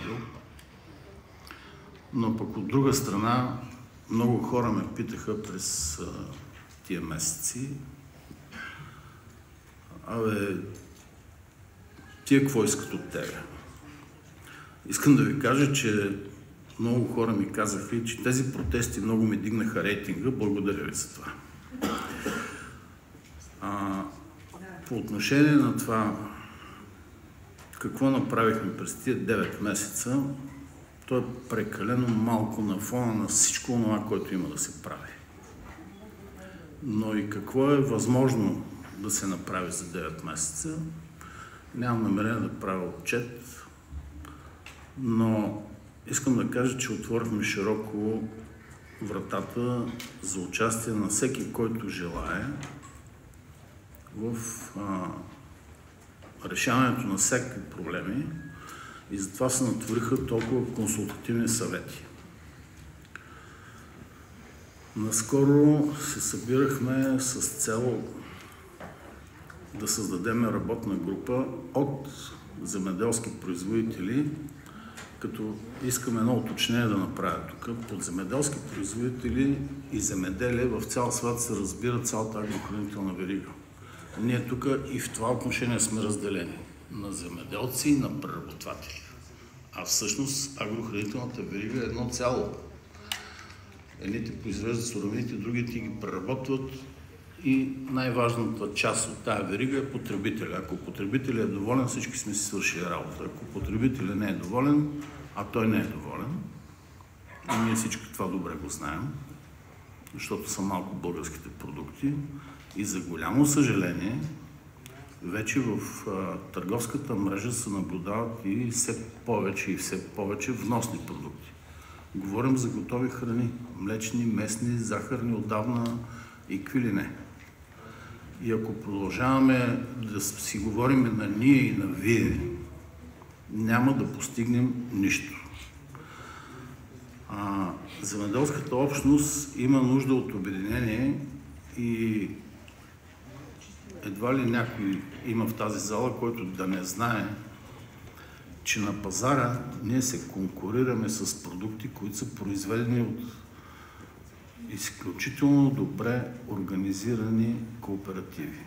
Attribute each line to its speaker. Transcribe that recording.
Speaker 1: представител. Но пък от друга страна, много хора ме питаха през тия месеци: абе, тия какво искат от тебе? Искам да ви кажа, че много хора ми казаха, че тези протести много ми дигнаха рейтинга. Благодаря ви за това. По отношение на това, какво направихме през тия 9 месеца, то е прекалено малко на фона на всичко това, което има да се прави. Но и какво е възможно да се направи за 9 месеца, нямам намерение да правя отчет, но искам да кажа, че отворихме широко вратата за участие на всеки, който желае в решаването на всякакви проблеми, и затова се натвориха толкова консултативни съвети. Наскоро се събирахме с цел да създадем работна група от земеделски производители, като искаме едно уточнение да направя тук. Под земеделски производители и земеделие в цял свят се разбира цялата агрохранителна верига. Ние тук и в това отношение сме разделени на земеделци и на преработватели. А всъщност агрохранителната верига е едно цяло. Едните произвеждат суровините, другите ги преработват и най-важната част от тая верига е потребителя. Ако потребителят е доволен, всички сме си свършили работа. Ако потребителят не е доволен, а той не е доволен, и ние всички това добре го знаем, защото са малко българските продукти, и за голямо съжаление, вече в търговската мрежа се наблюдават и все повече вносни продукти. Говорим за готови храни, млечни, месни, захарни, отдавна и какви ли не. И ако продължаваме да си говорим на ние и на вие, няма да постигнем нищо. Земеделската общност има нужда от обединение и едва ли някой има в тази зала, който да не знае, че на пазара ние се конкурираме с продукти, които са произведени от изключително добре организирани кооперативи.